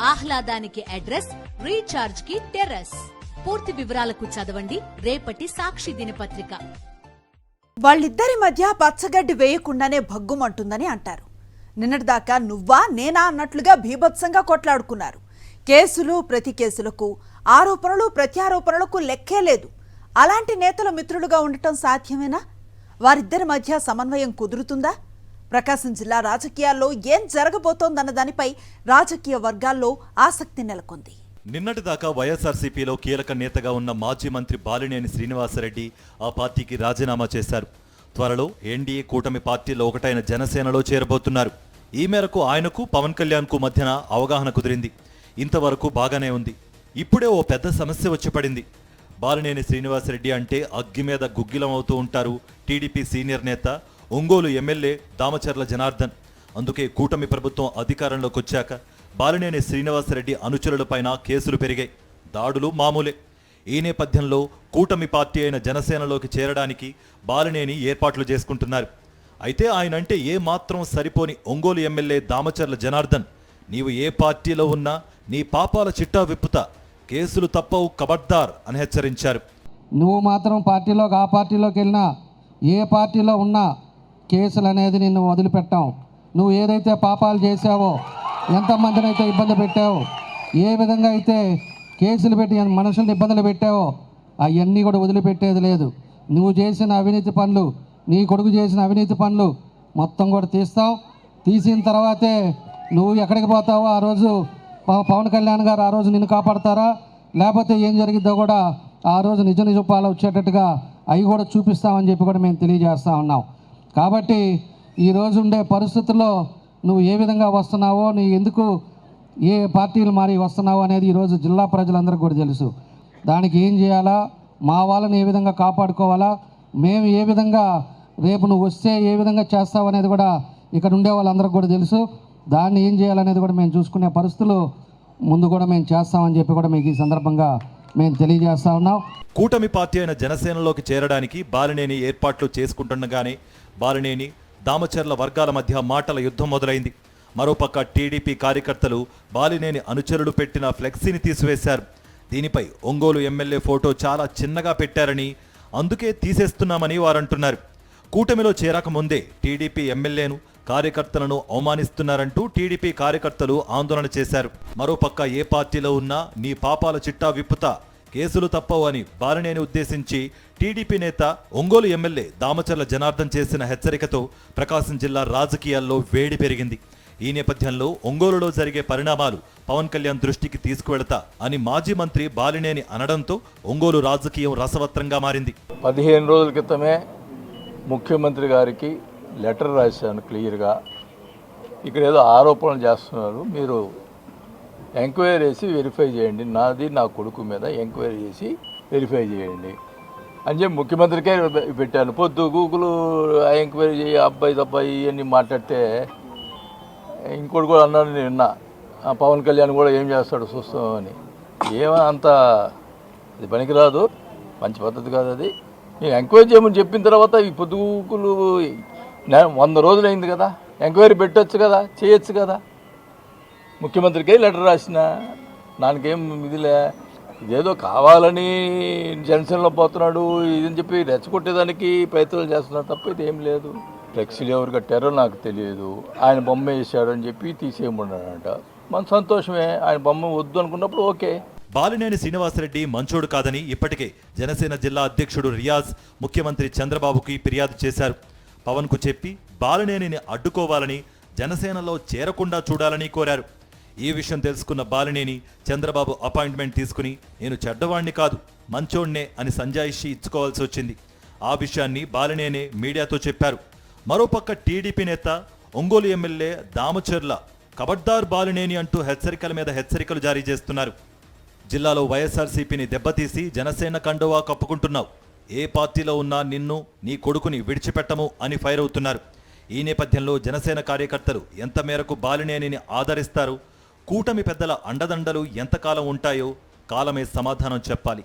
ఆహ్లాదానికి address, recharge కి terrace. పూర్తి వివరాలకు చదవండి రేపటి సాక్షి దినపత్రిక. వాళ్ళిద్దరి మధ్య పచ్చగడ్డి వేయకుండానే భగ్గుమంటుందని అంటారు. నిన్నటిదాకా నువ్వా నేనా అన్నట్లుగా భీభత్సంగా కొట్లాడుకున్నారు. కేసులు ప్రతి కేసులకు, ఆరోపణలు ప్రత్యారోపణలకు లెక్కే లేదు. అలాంటి నేతల మిత్రులుగా ఉండటం సాధ్యమేనా? వారిద్దరి మధ్య సమన్వయం కుదురుతుందా? ప్రకాశం జిల్లా రాజకీయాల్లో ఏం జరగబోతోందన్న దానిపై రాజకీయ వర్గాల్లో ఆసక్తి నెలకొంది. నిన్నటిదాకా వైఎస్ఆర్సీపీలో కీలక నేతగా ఉన్న మాజీ మంత్రి బాలినేని శ్రీనివాసరెడ్డి ఆ పార్టీకి రాజీనామా చేశారు. త్వరలో ఎన్డీఏ కూటమి పార్టీలో ఒకటైన జనసేనలో చేరబోతున్నారు. ఈ మేరకు ఆయనకు పవన్ కళ్యాణ్కు మధ్యన అవగాహన కుదిరింది. ఇంతవరకు బాగానే ఉంది. ఇప్పుడే ఓ పెద్ద సమస్య వచ్చి పడింది. బాలినేని శ్రీనివాసరెడ్డి అంటే అగ్గి మీద గుగ్గిలం అవుతూ ఉంటారు టీడీపీ సీనియర్ నేత, ఒంగోలు ఎమ్మెల్యే దామచర్ల జనార్దన్. అందుకే కూటమి ప్రభుత్వం అధికారంలోకి వచ్చాక బాలినేని శ్రీనివాసరెడ్డి అనుచరులపైన కేసులు పెరిగాయి. దాడులు మామూలే. ఈ నేపథ్యంలో కూటమి పార్టీ అయిన జనసేనలోకి చేరడానికి బాలినేని ఏర్పాట్లు చేసుకుంటున్నారు. అయితే ఆయనంటే ఏ మాత్రం సరిపోని ఒంగోలు ఎమ్మెల్యే దామచర్ల జనార్దన్, నీవు ఏ పార్టీలో ఉన్నా నీ పాపాల చిట్టా విప్పుతా, కేసులు తప్పవు ఖబర్దార్ అని హెచ్చరించారు. నువ్వు మాత్రం పార్టీలోకి ఆ పార్టీలోకి వెళ్ళినా, ఏ పార్టీలో ఉన్నా కేసులు అనేది నిన్ను వదిలిపెట్టాం. నువ్వు ఏదైతే పాపాలు చేశావో, ఎంతమందిని అయితే ఇబ్బంది పెట్టావో, ఏ విధంగా అయితే కేసులు పెట్టి మనుషులను ఇబ్బందులు పెట్టావో అవన్నీ కూడా వదిలిపెట్టేది లేదు. నువ్వు చేసిన అవినీతి పనులు, నీ కొడుకు చేసిన అవినీతి పనులు మొత్తం కూడా తీస్తావు. తీసిన తర్వాతే నువ్వు ఎక్కడికి పోతావో ఆ రోజు పవన్ కళ్యాణ్ గారు ఆ రోజు నిన్ను కాపాడతారా, లేకపోతే ఏం జరిగిద్దో కూడా ఆ రోజు నిజ నిజపాలు వచ్చేటట్టుగా అవి కూడా చూపిస్తామని చెప్పి కూడా మేము తెలియజేస్తూ ఉన్నాం. కాబట్టి ఈరోజు ఉండే పరిస్థితుల్లో నువ్వు ఏ విధంగా వస్తున్నావో, నీ ఎందుకు ఏ పార్టీలు మారి వస్తున్నావో అనేది ఈరోజు జిల్లా ప్రజలందరికీ కూడా తెలుసు. దానికి ఏం చేయాలా, మా వాళ్ళని ఏ విధంగా కాపాడుకోవాలా, మేము ఏ విధంగా రేపు నువ్వు వస్తే ఏ విధంగా చేస్తావు అనేది కూడా ఇక్కడ ఉండే వాళ్ళందరికీ కూడా తెలుసు. దాన్ని ఏం చేయాలనేది కూడా మేము చూసుకునే పరిస్థితులు ముందు కూడా మేము చేస్తామని చెప్పి కూడా మీకు ఈ సందర్భంగా మేము తెలియజేస్తా ఉన్నాం. కూటమి పార్టీ అయిన జనసేనలోకి చేరడానికి బాలినేని ఏర్పాట్లు చేసుకుంటుండగానే బాలినేని దామచర్ల వర్గాల మధ్య మాటల యుద్ధం మొదలైంది. మరోపక్క టీడీపీ కార్యకర్తలు బాలినేని అనుచరులు పెట్టిన ఫ్లెక్సీని తీసివేశారు. దీనిపై ఒంగోలు ఎమ్మెల్యే ఫోటో చాలా చిన్నగా పెట్టారని, అందుకే తీసేస్తున్నామని వారంటున్నారు. కూటమిలో చేరకముందే టీడీపీ ఎమ్మెల్యేను, కార్యకర్తలను అవమానిస్తున్నారంటూ టీడీపీ కార్యకర్తలు ఆందోళన చేశారు. మరోపక్క ఏ పార్టీలో ఉన్నా నీ పాపాల చిట్టా విప్పుతా, కేసులు తప్పవు అని బాలినేని ఉద్దేశించి టీడీపీ నేత ఒంగోలు ఎమ్మెల్యే దామచర్ల జనార్దన్ చేసిన హెచ్చరికతో ప్రకాశం జిల్లా రాజకీయాల్లో వేడి పెరిగింది. ఈ నేపథ్యంలో ఒంగోలులో జరిగే పరిణామాలు పవన్ కళ్యాణ్ దృష్టికి తీసుకువెళతా అని మాజీ మంత్రి బాలినేని అనడంతో ఒంగోలు రాజకీయం రసవత్రంగా మారింది. 15 రోజుల క్రితమే ముఖ్యమంత్రి గారికి లెటర్ రాశాను క్లియర్గా. ఇక్కడ ఏదో ఆరోపణలు చేస్తున్నారు, మీరు ఎంక్వైరీ చేసి వెరిఫై చేయండి, నాది నా కొడుకు మీద ఎంక్వైరీ చేసి వెరిఫై చేయండి అని చెప్పి ముఖ్యమంత్రికే పెట్టాను. పొద్దు గూగుల్ ఎంక్వైరీ చేయి, అబ్బాయి తబ్బాయి ఇవన్నీ మాట్లాడితే ఇంకోటి కూడా అన్నాడు, నేను విన్నా, పవన్ కళ్యాణ్ కూడా ఏం చేస్తాడు చూస్తామని. అంత అది పనికిరాదు, మంచి పద్ధతి కాదు అది. నేను ఎంక్వైరీ చేయమని చెప్పిన తర్వాత ఈ పొద్దుగులు 100 రోజులు అయింది కదా, ఎంక్వైరీ పెట్టవచ్చు కదా, చేయొచ్చు కదా. ముఖ్యమంత్రికే లెటర్ రాసిన, దానికేం ఇదిలే, ఇదేదో కావాలని జనసేనలో పోతున్నాడు ఇదని చెప్పి రెచ్చగొట్టేదానికి ప్రయత్నాలు చేస్తున్నారు తప్ప ఇదేం లేదు. ఫ్లెక్సీలు ఎవరు కట్టారో నాకు తెలియదు, ఆయన బొమ్మ వేసాడని చెప్పి తీసేయమన్నాడంట. మన సంతోషమే, ఆయన బొమ్మ వద్దు అనుకున్నప్పుడు ఓకే. బాలినేని శ్రీనివాసరెడ్డి మంచోడు కాదని ఇప్పటికే జనసేన జిల్లా అధ్యక్షుడు రియాజ్ ముఖ్యమంత్రి చంద్రబాబుకి ఫిర్యాదు చేశారు. పవన్కు చెప్పి బాలినేనిని అడ్డుకోవాలని, జనసేనలో చేరకుండా చూడాలని కోరారు. ఈ విషయం తెలుసుకున్న బాలినేని చంద్రబాబు అపాయింట్మెంట్ తీసుకుని నేను చెడ్డవాణ్ణి కాదు, మంచోడ్నే అని సంజాయిషి ఇచ్చుకోవాల్సి వచ్చింది. ఆ విషయాన్ని బాలినేని మీడియాతో చెప్పారు. మరోపక్క టీడీపీ నేత ఒంగోలు ఎమ్మెల్యే దామచర్ల ఖబర్దార్ బాలినేని అంటూ హెచ్చరికల మీద హెచ్చరికలు జారీ చేస్తున్నారు. జిల్లాలో వైఎస్ఆర్సీపీని దెబ్బతీసి జనసేన కండువా కప్పుకుంటున్నావు, ఏ పార్టీలో ఉన్నా నిన్ను, నీ కొడుకుని విడిచిపెట్టము అని ఫైర్ అవుతున్నారు. ఈ నేపథ్యంలో జనసేన కార్యకర్తలు ఎంత మేరకు బాలినేనిని ఆదరిస్తారు, కూటమి పెద్దల అండదండలు ఎంతకాలం ఉంటాయో కాలమే సమాధానం చెప్పాలి.